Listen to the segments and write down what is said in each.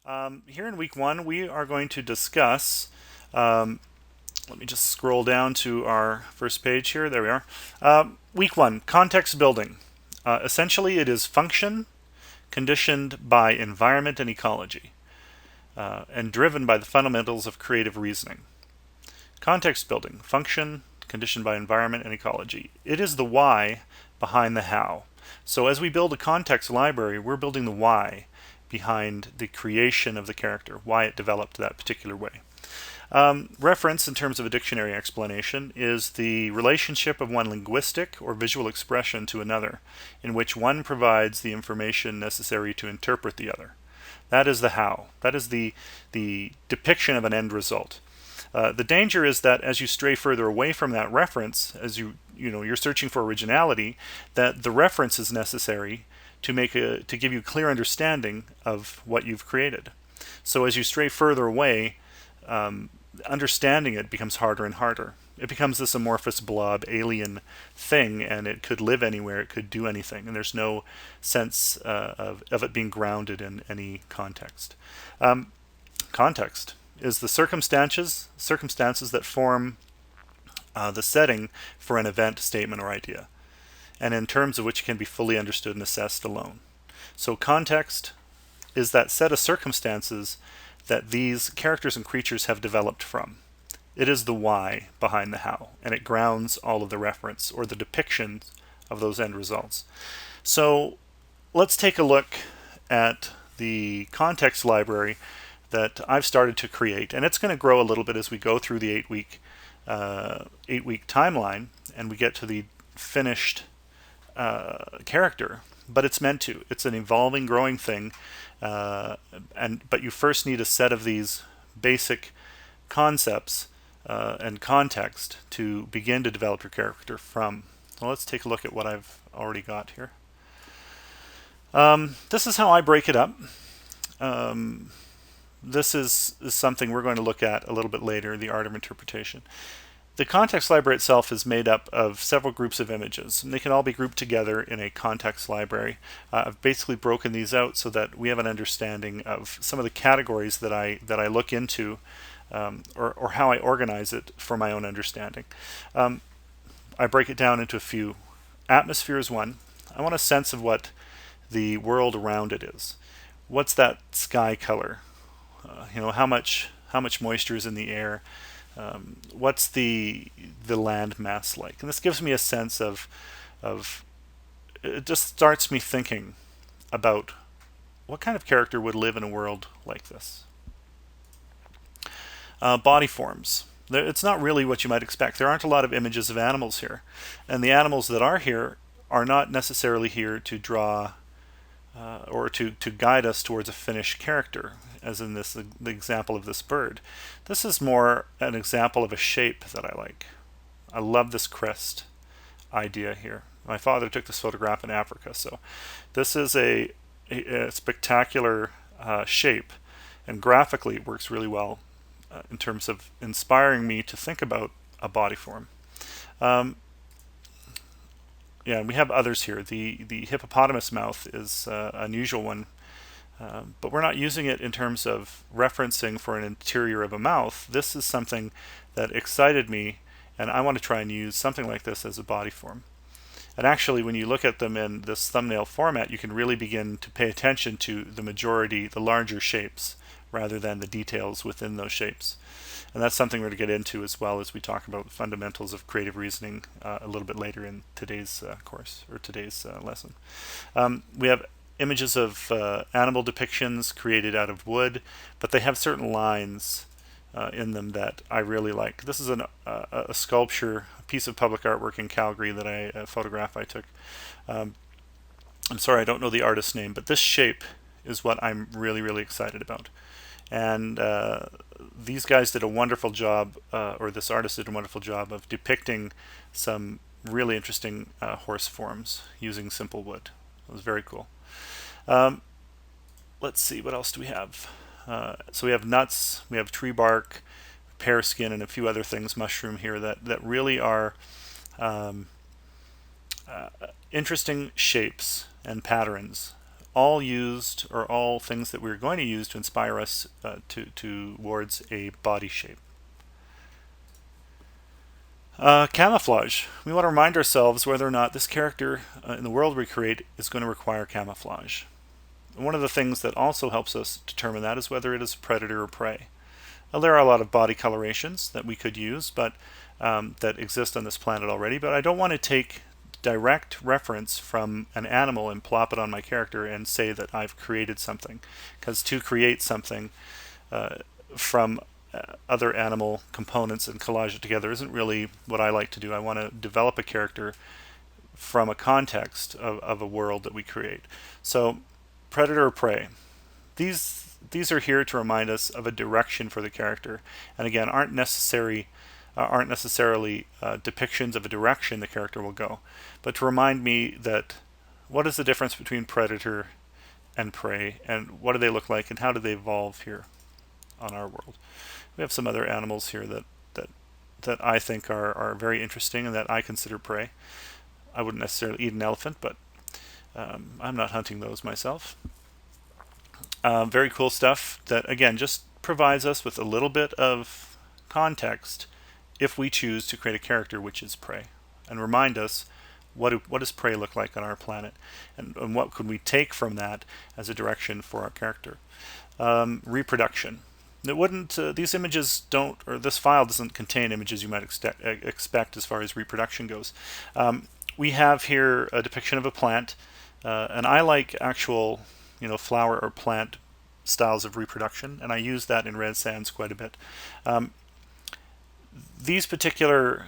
Here in week one, we are going to discuss. Let me just scroll down to our first page here. There we are. Week one, context building. Essentially, it is function conditioned by environment and ecology, and driven by the fundamentals of creative reasoning. Context building, function conditioned by environment and ecology. It is the why behind the how. So as we build a context library, we're building the why behind the creation of the character, why it developed that particular way. Reference, in terms of a dictionary explanation, is the relationship of one linguistic or visual expression to another, in which one provides the information necessary to interpret the other. That is the how. That is the depiction of an end result. The danger is that as you stray further away from that reference, as you're searching for originality, that the reference is necessary to give you clear understanding of what you've created. So as you stray further away, understanding it becomes harder and harder. It becomes this amorphous blob alien thing, and it could live anywhere, it could do anything, and there's no sense of it being grounded in any context. Context is the circumstances that form the setting for an event, statement, or idea, and in terms of which it can be fully understood and assessed alone. So context is that set of circumstances that these characters and creatures have developed from. It is the why behind the how, and it grounds all of the reference or the depictions of those end results. So let's take a look at the context library that I've started to create, and it's going to grow a little bit as we go through the eight-week timeline and we get to the finished character. But it's meant to. It's an evolving, growing thing, but you first need a set of these basic concepts and context to begin to develop your character from. So let's take a look at what I've already got here. This is how I break it up. This is something we're going to look at a little bit later, the art of interpretation. The context library itself is made up of several groups of images, and they can all be grouped together in a context library. I've basically broken these out so that we have an understanding of some of the categories that I look into, or how I organize it for my own understanding. I break it down into a few. Atmosphere is one. I want a sense of what the world around it is. What's that sky color? How much moisture is in the air? What's the land mass like? And this gives me a sense of it just starts me thinking about what kind of character would live in a world like this. Body forms. It's not really what you might expect. There aren't a lot of images of animals here, and the animals that are here are not necessarily here to draw or to guide us towards a finished character, as in the example of this bird. This is more an example of a shape that I like. I love this crest idea here. My father took this photograph in Africa, so this is a spectacular shape, and graphically it works really well in terms of inspiring me to think about a body form. Yeah, and we have others here. The hippopotamus mouth is an unusual one, but we're not using it in terms of referencing for an interior of a mouth. This is something that excited me, and I want to try and use something like this as a body form. And actually, when you look at them in this thumbnail format, you can really begin to pay attention to the larger shapes, rather than the details within those shapes. And that's something we're going to get into as well as we talk about the fundamentals of creative reasoning a little bit later in today's course, or today's lesson. We have images of animal depictions created out of wood, but they have certain lines in them that I really like. This is a sculpture, a piece of public artwork in Calgary that a photograph I took. I'm sorry, I don't know the artist's name, but this shape is what I'm really, really excited about. And these guys did a wonderful job, or this artist did a wonderful job of depicting some really interesting horse forms using simple wood. It was very cool. Let's see, what else do we have? So we have nuts, we have tree bark, pear skin, and a few other things, mushroom here, that really are interesting shapes and patterns all used, or all things that we're going to use to inspire us towards a body shape. Camouflage. We want to remind ourselves whether or not this character in the world we create is going to require camouflage. And one of the things that also helps us determine that is whether it is predator or prey. Now, there are a lot of body colorations that we could use, but that exist on this planet already, but I don't want to take direct reference from an animal and plop it on my character and say that I've created something, because to create something from other animal components and collage it together isn't really what I like to do. I want to develop a character from a context of a world that we create. So predator or prey, these are here to remind us of a direction for the character, and again aren't necessarily depictions of a direction the character will go, but to remind me that what is the difference between predator and prey, and what do they look like, and how do they evolve here on our world. We have some other animals here that I think are very interesting and that I consider prey. I wouldn't necessarily eat an elephant, but I'm not hunting those myself. Very cool stuff that, again, just provides us with a little bit of context if we choose to create a character which is prey, and remind us what does prey look like on our planet, and what could we take from that as a direction for our character. Reproduction. It wouldn't. These images don't, or this file doesn't contain images you might expect as far as reproduction goes. We have here a depiction of a plant, and I like actual, flower or plant styles of reproduction, and I use that in Red Sands quite a bit. These particular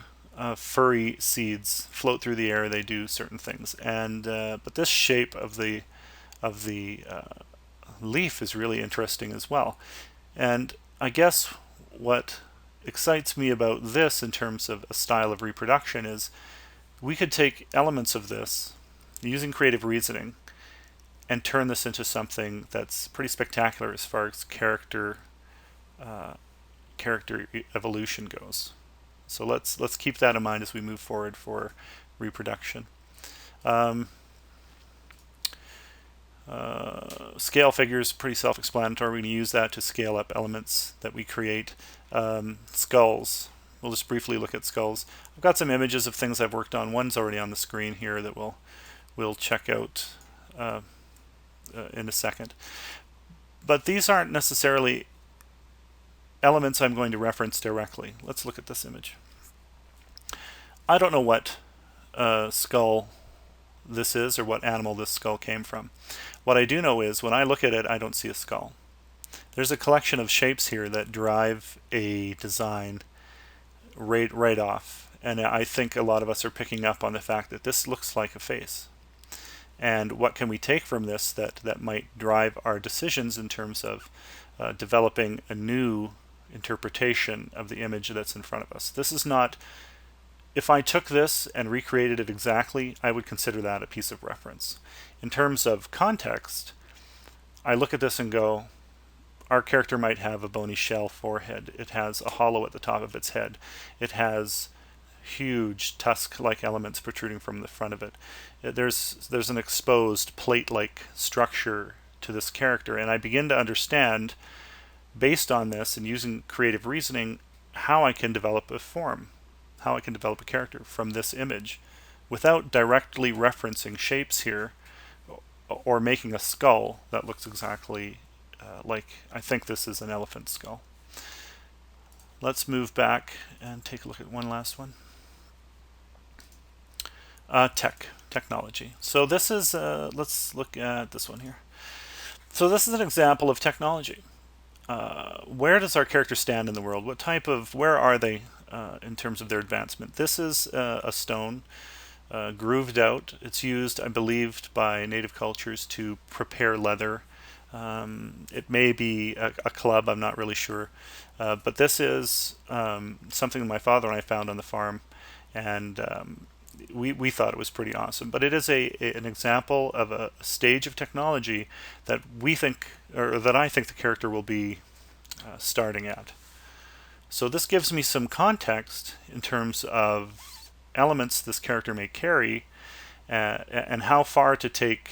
furry seeds float through the air. They do certain things, and but this shape of the leaf is really interesting as well. And I guess what excites me about this in terms of a style of reproduction is we could take elements of this using creative reasoning and turn this into something that's pretty spectacular as far as character evolution goes. So let's keep that in mind as we move forward for reproduction. Scale figures, pretty self-explanatory. We're going to use that to scale up elements that we create. Skulls. We'll just briefly look at skulls. I've got some images of things I've worked on. One's already on the screen here that we'll check out in a second. But these aren't necessarily elements I'm going to reference directly. Let's look at this image. I don't know what skull this is or what animal this skull came from. What I do know is when I look at it, I don't see a skull. There's a collection of shapes here that drive a design right off, and I think a lot of us are picking up on the fact that this looks like a face. And what can we take from this that might drive our decisions in terms of developing a new interpretation of the image that's in front of us. This is not, if I took this and recreated it exactly, I would consider that a piece of reference. In terms of context, I look at this and go, our character might have a bony shell forehead. It has a hollow at the top of its head. It has huge tusk-like elements protruding from the front of it. There's an exposed plate-like structure to this character, and I begin to understand, based on this and using creative reasoning, how I can develop a form, how I can develop a character from this image without directly referencing shapes here or making a skull that looks exactly like, I think this is an elephant skull. Let's move back and take a look at one last one. Technology. So this is, let's look at this one here. So this is an example of technology. Where does our character stand in the world? Where are they in terms of their advancement? This is a stone grooved out. It's used, I believe, by native cultures to prepare leather. It may be a club, I'm not really sure. But this is something my father and I found on the farm, and we thought it was pretty awesome. But it is an example of a stage of technology that we think, or that I think the character will be starting at. So this gives me some context in terms of elements this character may carry, and how far to take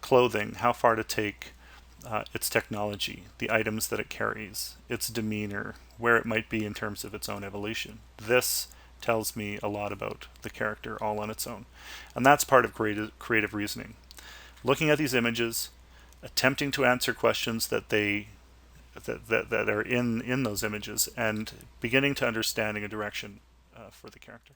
clothing, how far to take its technology, the items that it carries, its demeanor, where it might be in terms of its own evolution. This tells me a lot about the character all on its own. And that's part of creative reasoning. Looking at these images, attempting to answer questions that are in those images, and beginning to understanding a direction for the character.